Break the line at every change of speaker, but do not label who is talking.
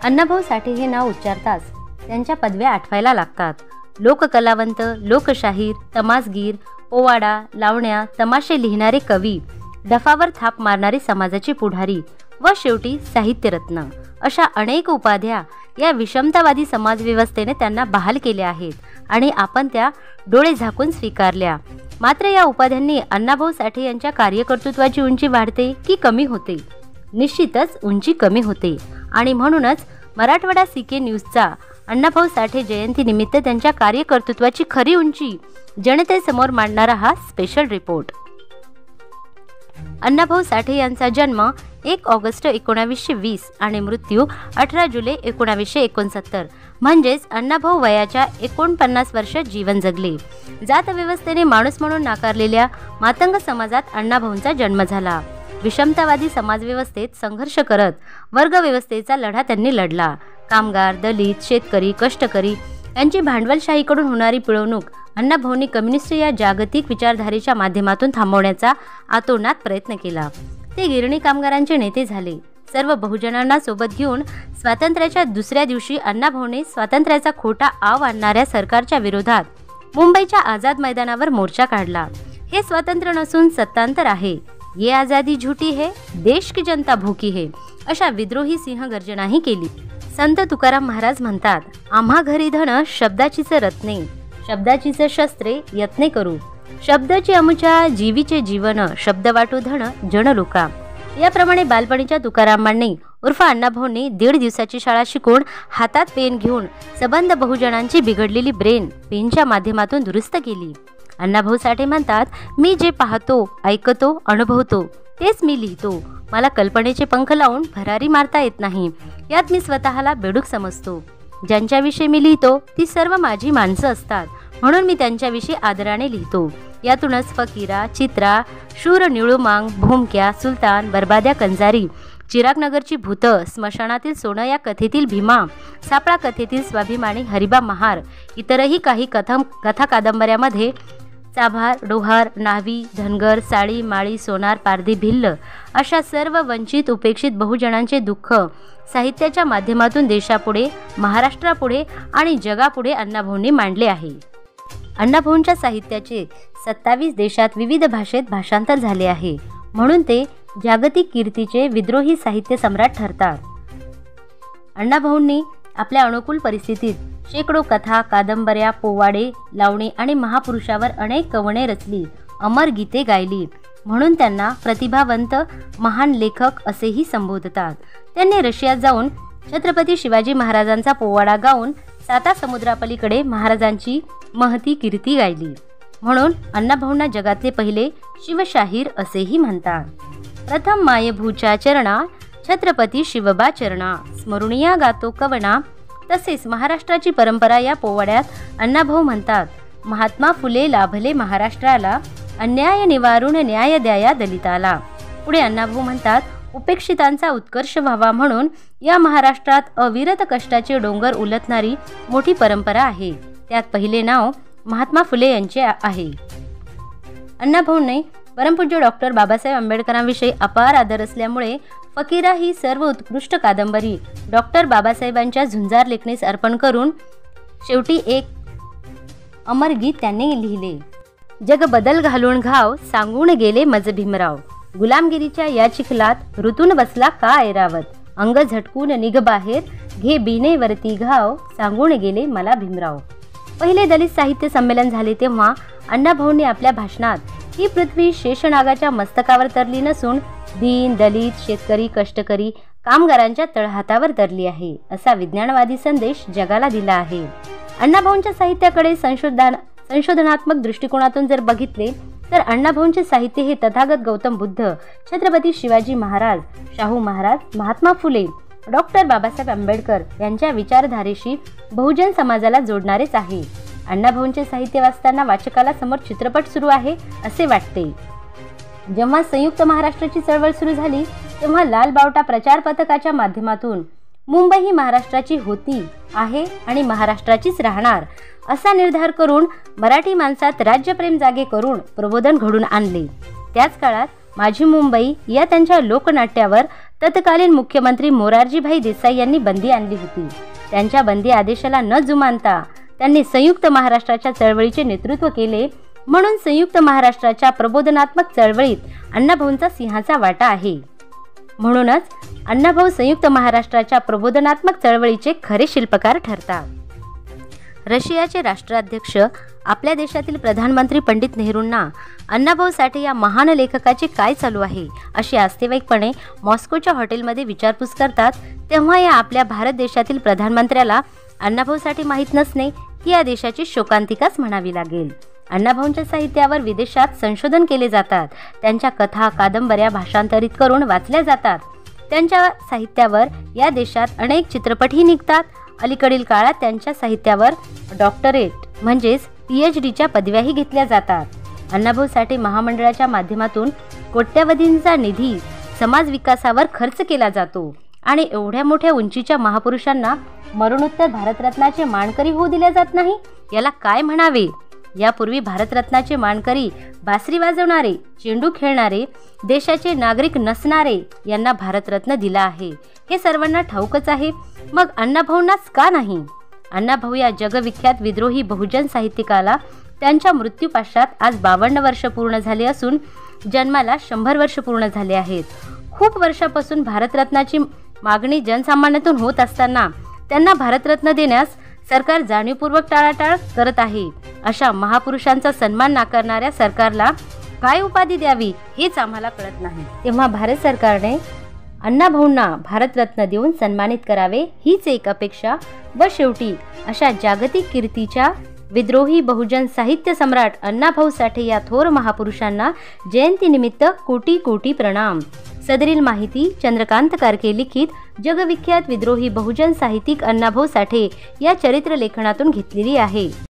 अण्णाभाऊ साठे हे नाव उच्चारताच त्यांच्या पदव्या आठवायला लागतात. लोककलावंत, लोकशाहीर, तमासगीर, पोवाडा, लावण्या, तमाशे लिहिणारे कवी, डफावर थाप मारणारे समाजाचे पुढारी व शेवटी साहित्यरत्न अशा अनेक उपाध्या या विषमतावादी समाजव्यवस्थेने त्यांना बहाल केल्या आहेत आणि आपण त्या डोळे झाकून स्वीकारल्या. मात्र या उपाध्यांनी अण्णाभाऊ साठे यांच्या कार्यकर्तृत्वाची उंची वाढते की कमी होते? निश्चितच उंची कमी होते आणि म्हणूनच मराठवाडा CK न्यूजचा अण्णाभाऊ साठे जयंतीनिमित्त त्यांच्या कार्यकर्तृत्वाची खरी उंची जनतेसमोर मांडणारा हा स्पेशल रिपोर्ट. अण्णाभाऊ साठे यांचा जन्म 1 ऑगस्ट 1920 आणि मृत्यू 18 जुलै 1969 म्हणजेच अण्णाभाऊ वयाच्या 49 वर्षात जीवन जगले. जातव्यवस्थेने माणूस म्हणून नाकारलेल्या मातंग समाजात अण्णाभाऊंचा जन्म झाला. विषमतावादी समाजव्यवस्थेत संघर्ष करत वर्गव्यवस्थेचा लढा त्यांनी लढला. कामगार, दलित, शेतकरी, कष्टकरी यांची भांडवलशाहीकडून होणारी पिळवणूक अण्णाभाऊंनी कम्युनिस्ट या जागतिक विचारधारेच्या माध्यमातून थांबवण्याचा आतोनात प्रयत्न केला. ते गिरणी कामगारांचे नेते झाले. सर्व बहुजनांना सोबत घेऊन स्वातंत्र्याच्या दुसऱ्या दिवशी अण्णाभाऊंनी स्वातंत्र्याचा खोटा आव आणणाऱ्या सरकारच्या विरोधात मुंबईच्या आझाद मैदानावर मोर्चा काढला. हे स्वातंत्र्य नसून सत्तांतर आहे, ये आजादी झूठी है, देश की जनता भूकी है अशा विद्रोही सिंहगर्जनाही केली. संत तुकाराम महाराज म्हणतात, आम्हा घरी धन शब्दाचीच रत्ने, शब्दाचीच शस्त्रे यत्ने करू, शब्दाची अमुच्या जीवीचे जीवन, शब्द वाटू धन जन लोका. याप्रमाणे बालपणीच्या तुकारामांनी उर्फ अण्णाभाऊंनी 1.5 दिवसाची शाळा शिकून हातात पेन घेऊन सबंध बहुजनांची बिघडलेली ब्रेन पेनच्या माध्यमातून दुरुस्त केली. अण्णाभाऊ साठे म्हणतात, मी जे पाहतो, ऐकतो, अनुभवतो तेच मी लिहितो. मला कल्पनेचे पंख लावून भरारी मारता येत नाही. यात मी स्वतःला बेडूक समजतो. ज्यांच्याविषयी मी लिहितो ती सर्व माझी माणसं असतात, म्हणून मी त्यांच्याविषयी आदराने लिहितो. यातूनच फकीरा, चित्रा, शूर निळूमांग, भूमक्या, सुलतान, बरबाद्या कंजारी, चिरागनगरची भूत, स्मशानातील सोनं या कथेतील भीमा, सापळा कथेतील स्वाभिमानी हरिबा महार, इतरही काही कथा कादंबऱ्यामध्ये चाभार, डोहार, न्हावी, धनगर, साळी, माळी, सोनार, पारधी, भिल्ल अशा सर्व वंचित उपेक्षित बहुजनांचे दुःख साहित्याच्या माध्यमातून देशापुढे, महाराष्ट्रापुढे आणि जगापुढे अण्णाभाऊंनी मांडले आहे. अण्णाभाऊंच्या साहित्याचे 27 देशात विविध भाषेत भाषांतर झाले आहे, म्हणून ते जागतिक कीर्तीचे विद्रोही साहित्य सम्राट ठरतात. अण्णाभाऊंनी आपल्या अनुकूल परिस्थितीत शेकडो कथा, कादंबऱ्या, पोवाडे, लावणी आणि महापुरुषावर अनेक कवने रचली, अमर गीते गायली, म्हणून त्यांना प्रतिभावंत महान लेखक असेही संबोधतात. त्यांनी रशियात जाऊन छत्रपती शिवाजी महाराजांचा पोवाडा गाऊन 7 समुद्रापलीकडे महाराजांची महती कीर्ती गायली, म्हणून अण्णाभाऊंना जगातले पहिले शिवशाहीर असेही म्हणतात. प्रथम मायभूच्या चरणा, छत्रपती शिवबा चरणा, स्मरणीया गातो कवना. तसेच महाराष्ट्राची परंपरा या पोवाड्यात अण्णाभाऊ म्हणतात, महात्मा फुले लाभले महाराष्ट्राला, अन्याय निवारून न्याय द्याया दलिताला. पुढे अण्णाभाऊ म्हणतात, उपेक्षितांचा उत्कर्ष व्हावा म्हणून या महाराष्ट्रात अविरत कष्टाचे डोंगर उलटणारी मोठी परंपरा आहे. त्यात पहिले नाव महात्मा फुले यांचे आहे. अण्णाभाऊंनी परमपूज्य डॉक्टर बाबासाहेब आंबेडकरांविषयी अपार आदर असल्यामुळे फकीरा ही सर्व उत्कृष्ट कादंबरी डॉक्टर बाबासाहेबांच्या झुंजार लेखणीस अर्पण करून शेवटी एक अमर गीत त्यांनी लिहिले. जग बदल घालून घाव, सांगून गेले मज भीमराव, गुलामगिरीच्या या चिखलात ऋतून बसला का ऐरावत, अंग झटकून निघ बाहेर, घे बिनेवरती घाव, सांगून गेले मला भीमराव. पहिले दलित साहित्य संमेलन झाले तेव्हा अण्णाभाऊंनी आपल्या भाषणात ही पृथ्वी शेषनागाच्या मस्तकावर तरली नसून दीन, दलित, शेतकरी, कष्टकरी, कामगारांच्या तळहातावर तरली आहे असा विज्ञानवादी संदेश जगाला दिला आहे. अण्णाभाऊंच्या साहित्याकडे संशोधनात्मक दृष्टिकोनातून जर बघितले तर अण्णाभाऊंचे साहित्य हे तथागत गौतम बुद्ध, छत्रपती शिवाजी महाराज, शाहू महाराज, महात्मा फुले, डॉक्टर बाबासाहेब आंबेडकर यांच्या विचारधारेशी बहुजन समाजाला जोडणारेच आहे. अण्णाभाऊंचे साहित्य वाचताना वाचकाला समोर चित्रपट सुरू आहे असे वाटते. जेव्हा संयुक्त महाराष्ट्राची चळवळ सुरू झाली तेव्हा लाल बावटा प्रचार पथकाच्या माध्यमातून मुंबई ही महाराष्ट्राची होती, आहे आणि महाराष्ट्राचीच राहणार असा निर्धार करून मराठी माणसात राज्यप्रेम जागे करून प्रबोधन घडून आणले. त्याच काळात माझी मुंबई या त्यांच्या लोकनाट्यावर तत्कालीन मुख्यमंत्री मोरारजीभाई देसाई यांनी बंदी आणली होती. त्यांच्या बंदी आदेशाला न जुमानता त्यांनी संयुक्त महाराष्ट्राच्या चळवळीचे नेतृत्व केले. म्हणून संयुक्त महाराष्ट्राच्या प्रबोधनात्मक चळवळीत अण्णाभाऊंचा सिंहाचा वाटा आहे. म्हणूनच अण्णाभाऊ संयुक्त महाराष्ट्राच्या प्रबोधनात्मक चळवळीचे खरे शिल्पकार ठरतात. रशियाचे राष्ट्राध्यक्ष आपल्या देशातील प्रधानमंत्री पंडित नेहरूंना अण्णाभाऊ साठे या महान लेखकाचे काय चालू आहे अशी आस्तेवाईकपणे मॉस्कोच्या हॉटेलमध्ये विचारपूस करतात, तेव्हा या आपल्या भारत देशातील प्रधानमंत्र्याला अण्णाभाऊ साठे माहीत नसणे ही या देशाची शोकांतिकाच म्हणावी लागेल. अण्णाभाऊंच्या साहित्यावर विदेशात संशोधन केले जातात. त्यांच्या कथा कादंबऱ्या भाषांतरित करून वाचल्या जातात. त्यांच्या साहित्यावर या देशात अनेक चित्रपटही निघतात. अलीकडील काळात त्यांच्या साहित्यावर डॉक्टरेट म्हणजेच PhDच्या पदव्याही घेतल्या जातात. अण्णाभाऊ साठे महामंडळाच्या माध्यमातून कोट्यवधींचा निधी समाज विकासावर खर्च केला जातो आणि एवढ्या मोठ्या उंचीच्या महापुरुषांना मरणोत्तर भारतरत्नाचे मानकरी होऊ दिले जात नाही. याला काय म्हणावे? यापूर्वी भारतरत्नाचे मानकरी बासरी वाजवणारे, चेंडू खेळणारे, देशाचे नागरिक नसणारे यांना भारतरत्न दिला आहे. हे सर्वांना ठाऊकच आहे. मग अण्णाभाऊंनाच का नाही? अण्णाभाऊ या जगविख्यात विद्रोही बहुजन साहित्यिकाला त्यांच्या मृत्यू पश्चात आज 52 वर्ष पूर्ण झाले असून जन्माला 100 वर्ष पूर्ण झाले आहेत. खूप वर्षापासून भारतरत्नाची मागणी जनसामान्यातून होत असताना त्यांना भारतरत्न देण्यास सरकार जाणीवपूर्वक टाळाटाळ करत आहे. अशा महापुरुषांचा सन्मान नाकारणाऱ्या सरकारला काय उपाधी द्यावी हेच आम्हाला कळत नाही. तेव्हा भारत सरकारने अण्णाभाऊंना भारतरत्न देऊन सन्मानित करावे हीच एक अपेक्षा. व शेवटी अशा जागतिक कीर्तीच्या विद्रोही बहुजन साहित्य सम्राट अण्णाभाऊ साठे या थोर महापुरुषांना जयंतीनिमित्त कोटी कोटी प्रणाम. सदरील माहिती चंद्रकांत कारके लिखित जगविख्यात विद्रोही बहुजन साहित्यिक अण्णाभाऊ साठे या चरित्र लेखनातून घेतलेली आहे.